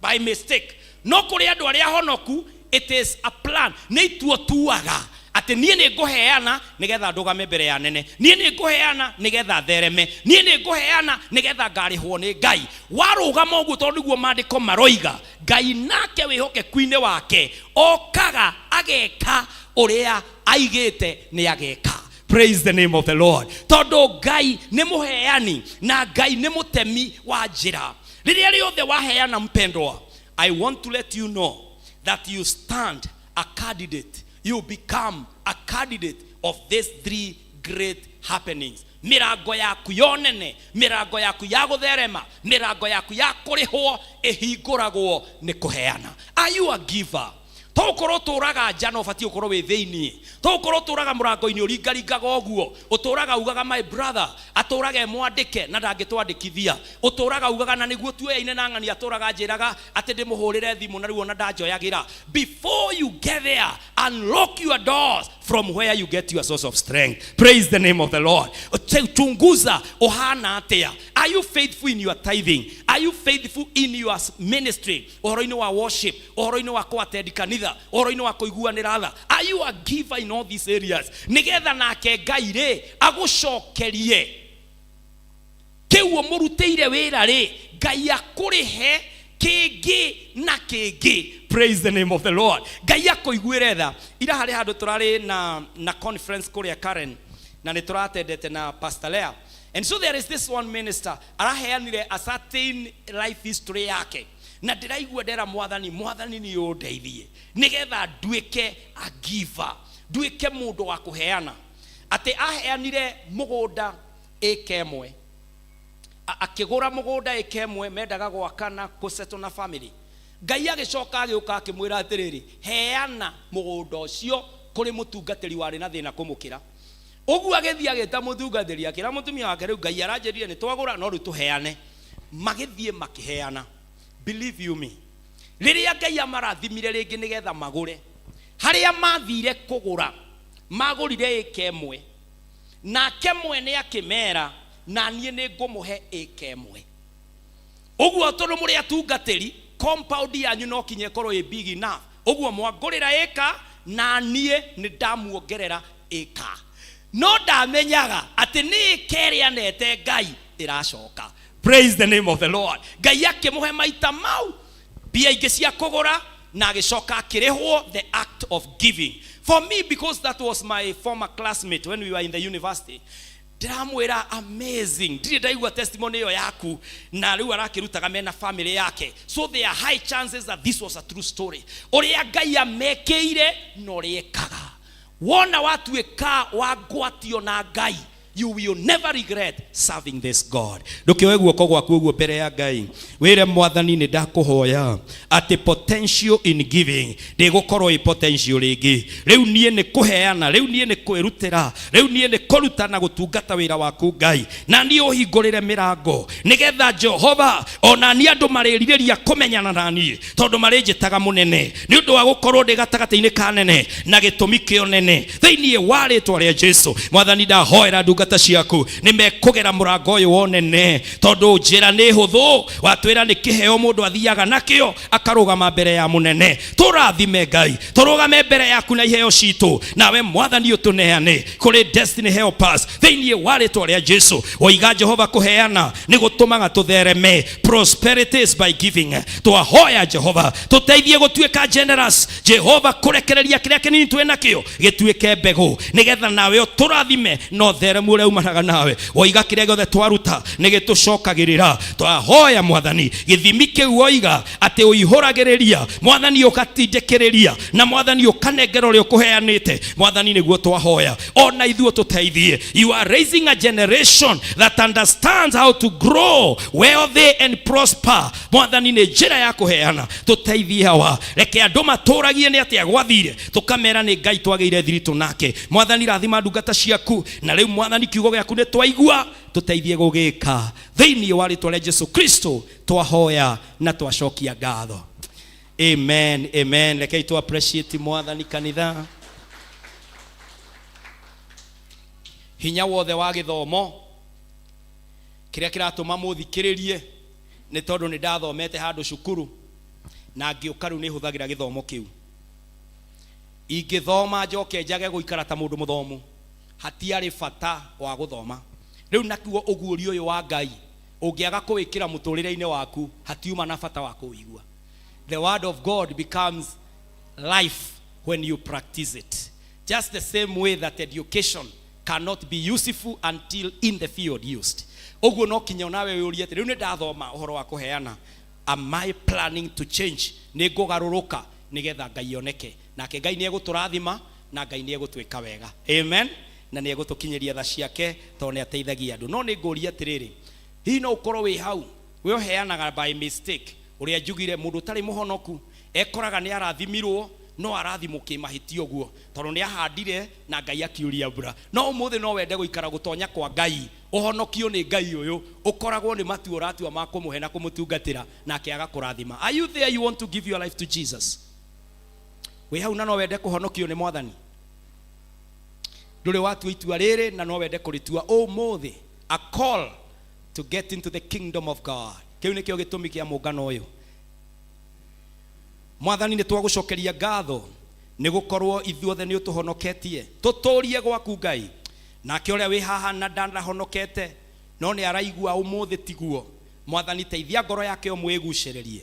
by mistake no kuri andu aria ahonoku it is a plan ni tuo tuaga ati nie ni nguheana nigetha ndugame mbere ya nene nie ni nguheana nigetha thereme nie ni nguheana nigetha ngarihwo ni Ngai warugama uguo tondu niguo mandiko maroiga Ngai nake wihoke kuine wake okaga ageka uria aigite ni ageka. Praise the name of the Lord. Tondu Ngai ni muheani na Ngai ni mutemi wa njira riria riothe waheana mpendwa. I want to let you know that you stand a candidate, you become a candidate of these 3 great happenings. Mirango yaku yonene, mirango yaku ya gutherema, mirango yaku ya kurihwo ihinguragwo ni kuheana. Are you a giver? Tokoro turaga jana ofati okoro we theini tokoro turaga murango-ini uringaringaga oguo uturaga ugaga my brother aturage mwandike na ndangitwandikithia uturaga ugaga na niguo tuoyaine na ng'ani aturaga njiraga ati ndimuhurire thimu na riu na ndanjoyagira. Before you get there, unlock your doors from where you get your source of strength. Praise the name of the Lord. Chunguza ohana atia. Are you faithful in your tithing? Are you faithful in your ministry? Ohoro-ini wa worship, ohoro-ini wa kuattend kanitha, ohoro-ini wa kuiguanira tha. Are you a giver in all these areas? Nigetha nake Ngai ri agucokerie kiu murutire wira ri Ngai akurihe kingi na kingi. Praise the name of the Lord. Ngai akoiguire tha. Ira hari handu turari na conference kuria Karen na ni turatendete na Pastor Lea. And so there is this one minister araheanire a certain life history yake na ndiraigua ndera mwathani ni undeithie nigetha nduike a giver, nduike mundu wa kuheana. Ati aheanire mugunda ekemwe akigura mugunda ekemwe mendaga gwakana kuseto na family. Ngai agicoka agiuka akimwira atiriri heana mugunda ucio kuri mutungatiri wari na thina kumukira. Ogu agethia ageta mutungatiri akira mutumia wake riu Ngai aranjerire ni twagura no ru tuheane. Magithie makiheana. Believe you me, riria Ngai amarathimire ringi nigetha magure haria mathire kugura magurire ekemwe na kemwe ni akimera na nie ni ngumuhe ekemwe. Oguo tondu muri atungatiri compound yanyu no kinye korwo e big enough. Oguo mwagurira eka na nie ni ndamuongerera eka. No ndamenyaga ati ni keria nete Ngai iracoka. Praise the name of the Lord. Ngai akimuhe maita mau bia ingi cia kugura na agicoka akirihwo the act of giving. For me, because that was my former classmate when we were in the university, ndiramwira amazing. Ndire ndaigua testimony yo yaku na riu arakirutaga mena family yake. So there are high chances that this was a true story. Uria Ngai amekeire no riekaga. Wona watu eka wagwatio na Ngai, you will never regret serving this God. Ndukiwe guoko gwaku guo mbere ya Ngai wire mwathani ni ndakuhoya ati potential in giving ndigukorwo i potential ringi. Riu nie ni kuheana, riu nie ni kwirutira, riu nie ni kuruta na gutungata wira waku Ngai na ni uhingurire mirango nigetha Jehova ona ni andu maririria kumenyana nani tondu marinjitaga munene ni undu wa gukorwo ndi gatagata-ini kanene na gitumi kio nene thiini wa ritwa ria Jesu. Mwathani ndahoera ndungata ciaku nimekugera murango uyu wonene tondu njira ni huthu watwira ni kiheo mundu athiaga nakio akarugama mbere ya munene. Turathime Ngai, turugame mbere yaku na iheo citu, nawe mwathani utuneane kuri destiny helpers thiini wa ritwa ria Jesu. Oiga Jehova kuheana ni gutumaga tuthereme. Prosperity is by giving. Twahoya Jehova tuteithie gutuika generous. Jehova kurekereria kiria kinini twi nakio gituike mbegu nigetha nawe uturathime no theremu uria umanaga nawe. Oiga kiria giothe twaruta ni gitucokagirira. Twahoya mwathani githimi kiu oiga ati uihuragiriria mwathani ukatindikiriria na mwathani ukanengera uria ukuheanite mwathani niguo twahoya. Ona ithuo tuteithie. You are raising a generation that understands how to grow wealthy and prosper. Mwathani ni njira ya kuheana. Tuteithie hawa, reke andu maturagie ni atia gwathire tukamera ni Ngai twageire thiritu nake. Mwathani rathima ndungata ciaku na riu mwathani kiugo giaku ni twaigua tuteithie gugika thiini wa ritwa ria Jesu Kristo twahoya na twacokia ngatho. Amen, amen. Reke tu appreciate mwathani kanitha. Hinya wothe wa githomo kiria kiratuma muthikiririe ni tondu ni ndathomete handu cukuru na ngiuka riu ni huthagira githomo kiu. Ingithoma njoke njage guikara ta mundu muthomu hatiari bata wa guthoma. Riu nakuo uguuri uyu wa Ngai ungiaga kuwikira muturire-ini waku hatiuma na bata wa kuigua. The word of God becomes life when you practice it. Just the same way that education cannot be useful until in the field used. Oguo no kinya nawe urie ati riu ni ndathoma uhoro wa kuheana. Am I planning to change? Ni ngugaruruka nigetha Ngai oneke. Nake Ngai ni eguturathima na Ngai ni egutwika wega. Amen. Na ni egutukinyeria tha ciake tondu ni ateithagia andu. No ni nguria atiriri, hihi no ukorwo wi hau we uheanaga by mistake uria njugire mundu tari muhonoku ekoraga ni arathimirwo no arathimuki mahitio guo tondu ni ahandire na Ngai akiuria mbura. No umuthi no wende guikara gutonya kwa Ngai uhonokio ni Ngai uyu ukoragwo ni matu uratua ma kumuhe na kumutungatira na akiaga kurathima. Are you there? You want to give your life to Jesus? We hau na no wende kuhonokio ni mwathani nduri watu itua riri na no wende kuritua umuthi. A call to get into the kingdom of God. Kiu nikio gitumi kia mungano uyu. Mwathani ni twagucokeria ngatho ni gukorwo ithuothe ni utuhonoketie. Tuturie gwaku Ngai nake uria wi haha na ndanahonokete no ni araigua umuthi tiguo. Mwathani teithia ngoro yake umwiguciririe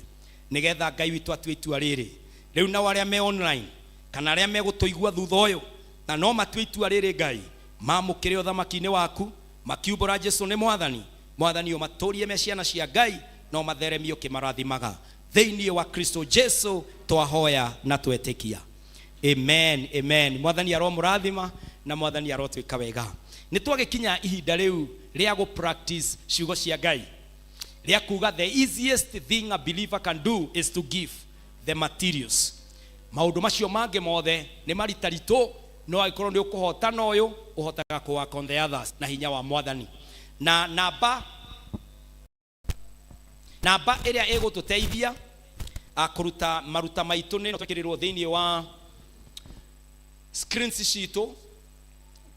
nigetha Ngai witu atue itua riri. Riu na waria me online kana aria me gutuigua thutha uyu na no matue itua riri Ngai mamukire uthamaki-ini waku makiumbura Jesu ni mwathani. Mwathani umaturie me ciana cia Ngai no matheremio kimarathimaga thiini wa Kristo Jesu twahoya na twetikia. Amen, amen. Mwathani aromurathima na mwathani arotwika wega. Ni twagikinya ihinda riu ria go practice ciugo cia Ngai ria kuga the easiest thing a believer can do is to give the materials. Maundu macio mange mothe ni maritarito no aikorwo ni ukuhotana uyu uhotaga ku work on the others na hinya wa mwathani. Na namba iria egututeithia akuruta maruta maitu ni twekirirwo thiini wa screen citu.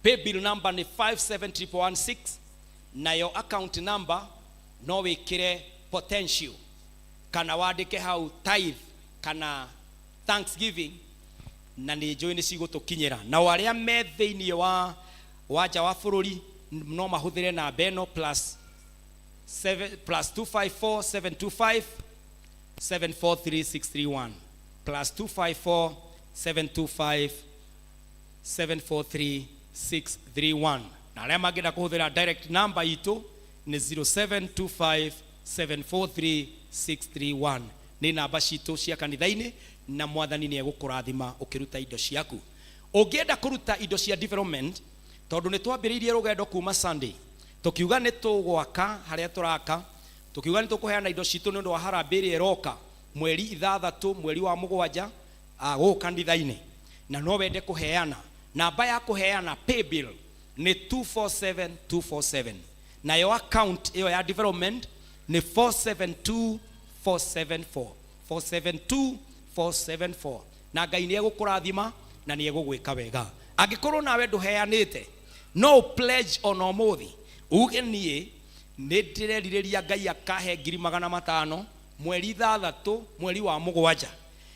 Pay bill number ni 57116 na your account number no wikire potential kana wandike hau tithe kana thanksgiving na ni join cigutukinyira. Na waria me thiini wa waja wa bururi no mahuthire na beno plus 254 725 743631 plus 254 725 743631. Na aria mangenda kuhuthira direct number itu ni 0725 743631. Ni namba citu cia kanitha-ini na mwathani ni egukurathima ukiruta indo ciaku. Ungienda kuruta indo cia development tondu ni twambiriirie rugendo kuma Sunday tukiuga ni tugwaka haria turaka tukiuga ni tukuheana indo citu ni undu wa harambiri eroka mweri 6 mweri wa 7 go kanitha-ini na no wende kuheana. Namba ya kuheana pay bill ni 247247 na yo account iyo ya development ni 472474 472474. Na Ngai ni egukurathima na ni egugwika wega. Angikorwo nawe nduheanite no pledge on omothi uge nie nĩndĩrerireria Ngai akahe 500,000 mweri 3 mweri wa 7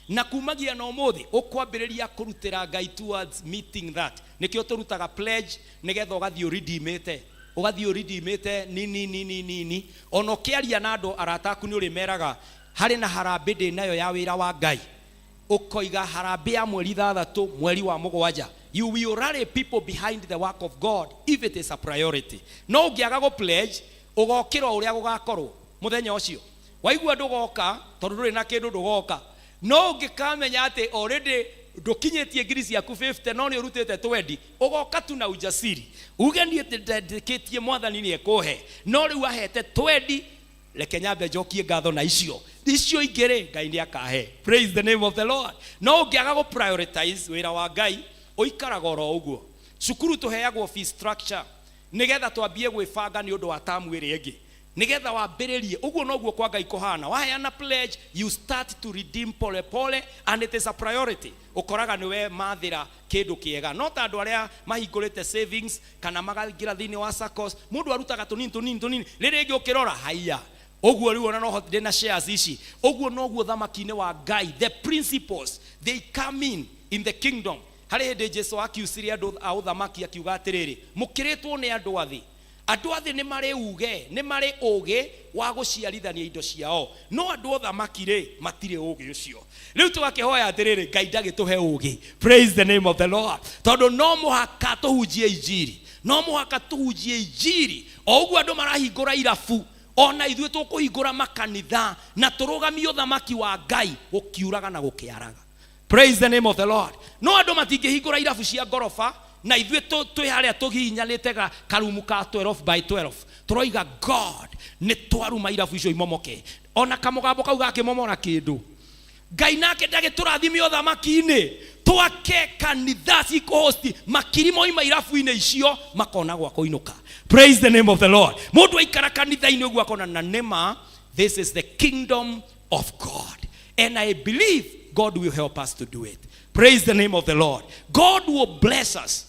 na kumagia na omothi ukwambĩrĩria kũrutĩra Ngai towards meeting that nikio tũrutaga pledge nigetha ũgathiĩ redeemete nini ono kĩaria na andũ arataku nĩ ũrĩmeraga harĩ na harambĩ ndĩ nayo ya wĩra wa Ngai ukoiga harambĩ ya mweri 3 mweri wa 7 you will rally people behind the work of God if it is a priority no ũngĩaga go pledge ũgokĩra ũrĩa gũgakorwo mũthenya ũcio waigua ndũgoka tondũ ndũrĩ na kĩndũ ndũgoka no ũngĩkamenya atĩ already ndukinyĩtie ngiri ciaku 50 no nĩ ũrutĩte 20 ũgoka tu na ujasiri uge niĩ ndĩkĩtie mwathani nĩ ekũhe no rĩu ahete 20 reke nyambe njokie ngatho na icio ingĩrĩ Ngai nĩ akahe. Praise the name of the Lord. No ũngĩaga go prioritize wĩra wa Ngai ũikaraga oro ũguo. Cukuru tũheagwo fee structure nigetha twambie gwĩbanga nĩ ũndũ wa tamu ĩrĩa ĩngĩ nigetha wambĩrĩrie ũguo noguo kwa Ngai kũhana waheana pledge you start to redeem pole pole and it is a priority ũkoraga nĩwe mathĩra kĩndũ kĩega no ta andũ arĩa mahingũrĩte savings kana magathĩra thĩinĩ wa SACCOs mũndũ arutaga tũnini rĩrĩa ĩngĩ ũkĩrora haiya ũguo rĩu ona no hotire na shares ici ũguo noguo thamaki-inĩ wa Ngai the principles they come in the kingdom harĩ hĩndĩ Jesũ akiucirie andũ a ũthamaki akiuga atĩrĩrĩ mũkĩrĩtwo nĩ andũ athĩ nĩ marĩ uge nĩ marĩ ũgĩ wa gũciarithania indo ciao no andũ othamaki rĩ matirĩ ũgĩ ũcio rĩu tũgakĩhoya atĩrĩrĩ Ngai ndagĩtũhe ũgĩ. Praise the name of the Lord. Tondũ no mũhaka tũhunjie injiri o ũguo andũ marahingũra irabu ona ithuĩ tũkũhingũra makanitha na tũrũgamie ũthamaki wa Ngai gũkiuraga na gũkĩaraga. Praise the name of the Lord. No andũ matingĩhingũra irabu cia ngorofa na ithuĩ twĩ harĩa tũhihinyanĩte karumu ka 12 by 12 tũroiga God nĩ twaruma irabu icio imomoke ona kamũgambo kau gakĩmomora kĩndũ Ngai nake ndagĩtũrathime ũthamaki-inĩ twake kanitha cikũhosti makiri moima irabu-inĩ icio makona gwa kũinũka. Praise the name of the Lord. Mũndũ aikara kanitha-inĩ ũguo akona na nema this is the kingdom of God and I believe God will help us to do it. Praise the name of the Lord. God will bless us.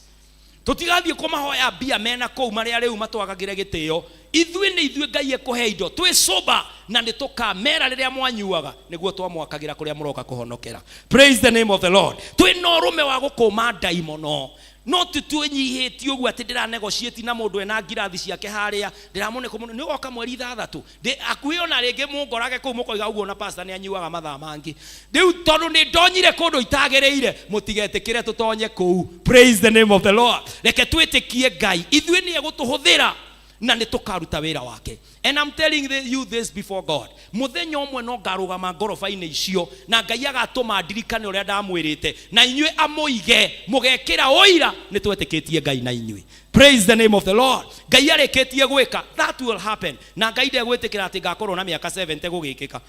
Tutigathiĩ kũmahoya mbia mena kũu marĩa rĩu matwagagĩre gĩtĩo ithuĩ Ngai ekũhe indo twĩ sober na nĩ tũkamera rĩrĩa mwanyuaga nĩguo twamwakagĩra kũrĩa mũroka kũhonokera. Praise the name of the Lord. Twĩ na ũrũme wa gũkũma ndaimono no tũnyihĩtie ũguo atĩ ndĩranegotiate na mũndũ ena ngirathi ciake harĩa ndĩramũneka mũno nĩ ũgoka mweri 3 akuhĩ ona rĩngĩ mũngorage kũu mũkoiga ũguo na pastor nĩ anyuaga mathaa mangĩ rĩu tondũ nĩ ndonyire kũndũ itagĩrĩire mũtigetĩkĩre tũtonye kũu. Praise the name of the Lord. Reke twĩtĩkie Ngai ithuĩ nĩ egũtũhũthĩra na nĩ tũkaruta wĩra wake. And I'm telling you this before God. Mũthenya ũmwe no ngarũgama ngorofa-inĩ icio na Ngai agatũma ndirikane ũrĩa ndamwĩrĩte na inyuĩ amũige mũgekĩra ũira nĩ twetĩkĩtie Ngai na inyuĩ. Praise the name of the Lord. Ngai arĩkĩtie gwĩka that will happen na Ngai ndegwĩtĩkĩra atĩ ngakorwo na mĩaka 70 gũgĩkĩka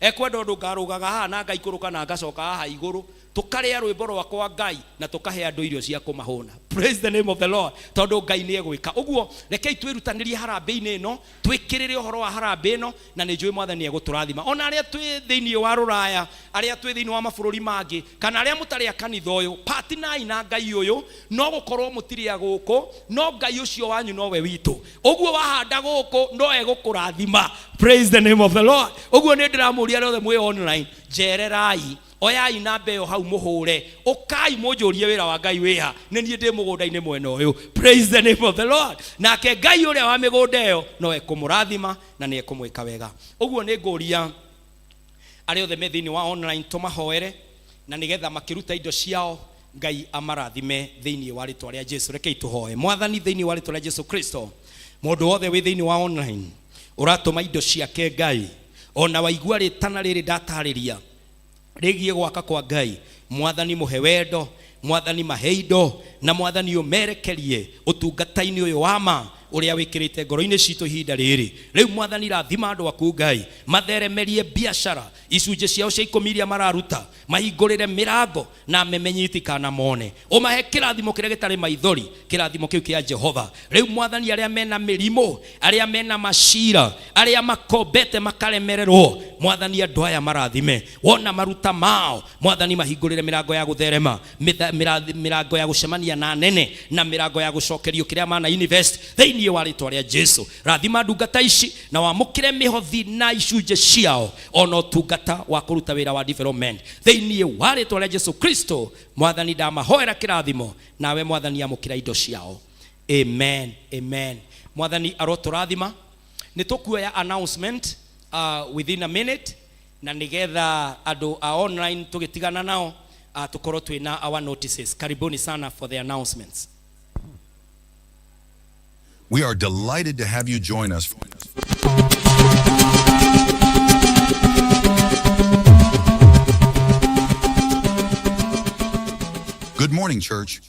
ekwenda ũndũ ngarũgaga haha na ngaikũrũka na ngacoka haha igũrũ tũkarĩa rwĩmbo rwakwa Ngai na tũkahe andũ irio cia kũmahũna. Praise the name of the Lord. Tondũ Ngai nĩ egwĩka ũguo rekei twĩrutanĩrie harambĩ-inĩ ĩno twĩkĩrĩre ũhoro wa harambĩ ĩno na nĩ njũĩ mwathani egũtũrathima ona arĩa twĩ thĩinĩ wa rũraya arĩa twĩ thĩinĩ wa mabũrũri mangĩ kana arĩa mũtarĩ a kanitha ũyũ patinai na Ngai ũyũ no gũkorwo mũtirĩ gũkũ no Ngai ũcio wanyu nowe witũ ũguo wahanda gũkũ no egũkũrathima. Praise the name of the Lord. Ũguo nĩ ndĩramũria rĩothe mwĩ online njererai oyai namba ĩyo hau mũhũre ũkai mũnjũrie wĩra wa Ngai wĩha nĩ niĩ ndĩ mũgũnda-inĩ mwena ũyũ. Praise the name of the Lord. Nake Ngai ũrĩa wa mĩgũnda ĩyo no ekũmũrathima na nĩ ekũmwĩka wega. Ũguo nĩ ngũria arĩa othe me thĩinĩ wa online tũmahoere na nĩgetha makĩruta indo ciao Ngai amarathime thĩinĩ wa rĩtwa rĩa Jesũ. Rekei tũhoe. Mwathani thĩinĩ wa rĩtwa rĩa Jesũ Kristo mũndũ wothe wĩ thĩinĩ wa online ũratũma indo ciake Ngai ona waigua rĩtana rĩrĩ ndatarĩria rĩgiĩ gwaka kwa Ngai mwathani mũhe wendo mwathani mahe indo na mwathani ũmerekerie ũtungata-inĩ ũyũ wa ma ũrĩa wĩkĩrĩte ngoro-inĩ citũ ihinda rĩrĩ rĩu mwathani rathima andũ aku Ngai matheremerie biacara icunjĩ ciao cia ikũmi iria mararuta mahingũrĩre mĩrango na memenyiti kana mone, ũmahe kĩrathimo kĩrĩa gĩtarĩ maithori, kĩrathimo kĩu kĩa Jehova. Rĩu Mwathani, arĩa mena mĩrimũ, arĩa mena macira, arĩa makombete makaremererwo, Mwathani andũ aya marathime, wona maruta mao Mwathani mahingũrĩre mĩrango ya gũtherema, mĩrango ya gũcemania na nene, na mĩrango ya gũcokerio kĩrĩa mana invest thĩinĩ wa rĩtwa rĩa Jesu. Rathima ndungata ici na wamũkĩre mĩhothi na icunjĩ ciao, ona ũtungata wa kũruta wĩra wa development thĩinĩ wa rĩtwa rĩa Jesu Kristo. Mwathani ndamahoera kĩrathimo, nawe Mwathani amũkĩra indo ciao. Amen, amen. Mwathani arotũrathima. Nĩtũkuoya announcement within a minute, na nigetha andũ a online tũgĩtigana nao tũkorwo twĩna our notices. Karibuni sana for the announcements. We are delighted to have you join us. Good morning, church.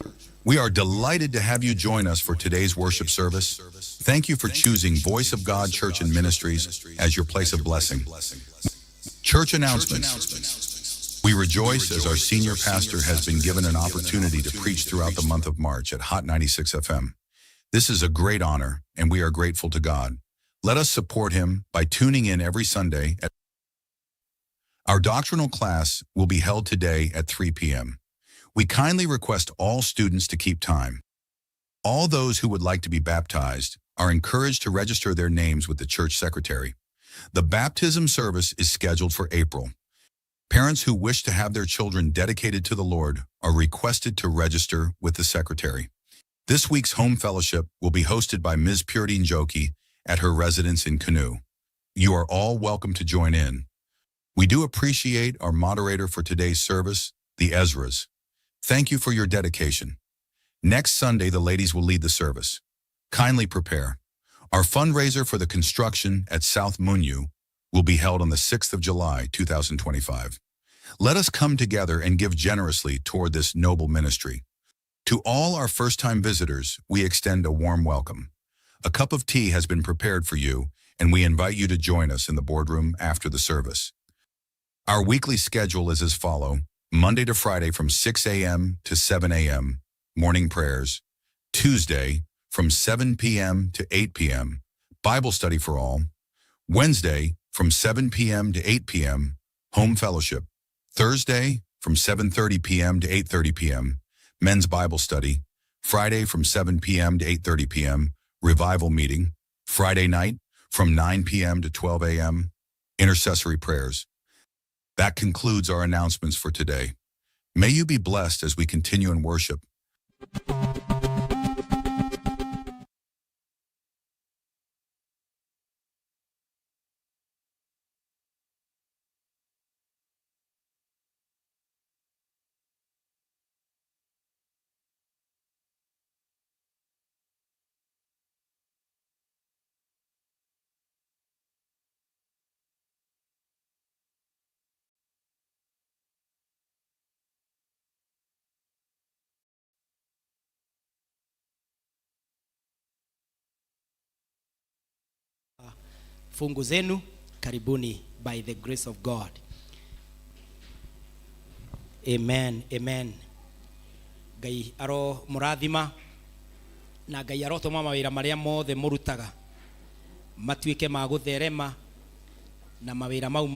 We are delighted to have you join us for today's worship service. Thank you for choosing Voice of God Church and Ministries as your place of blessing. Church announcements. We rejoice as our senior pastor has been given an opportunity to preach throughout the month of March at Hot 96 FM. This is a great honor, and we are grateful to God. Let us support him by tuning in every Sunday. Our doctrinal class will be held today at 3 p.m. We kindly request all students to keep time. All those who would like to be baptized are encouraged to register their names with the church secretary. The baptism service is scheduled for April. Parents who wish to have their children dedicated to the Lord are requested to register with the secretary. This week's home fellowship will be hosted by Ms. Purity Njoki at her residence in Kikuyu. You are all welcome to join in. We do appreciate our moderator for today's service, the Ezras. Thank you for your dedication. Next Sunday, the ladies will lead the service. Kindly prepare. Our fundraiser for the construction at South Munyu will be held on the 6th of July, 2025. Let us come together and give generously toward this noble ministry. To all our first-time visitors, we extend a warm welcome. A cup of tea has been prepared for you, and we invite you to join us in the boardroom after the service. Our weekly schedule is as follows: Monday to Friday from 6 a.m. to 7 a.m., morning prayers. Tuesday from 7 p.m. to 8 p.m., Bible study for all. Wednesday from 7 p.m. to 8 p.m., home fellowship. Thursday from 7:30 p.m. to 8:30 p.m., men's Bible study. Friday from 7 p.m. to 8:30 p.m., revival meeting. Friday night from 9 p.m. to 12 a.m., intercessory prayers. That concludes our announcements for today. May you be blessed as we continue in worship. Fungu zenu, karibuni by the grace of God. Amen, amen. Ngai aro murathima na Ngai arotũma mawĩra marĩa mothe mũrutaga matuĩke ma gũtherema na mawĩra mau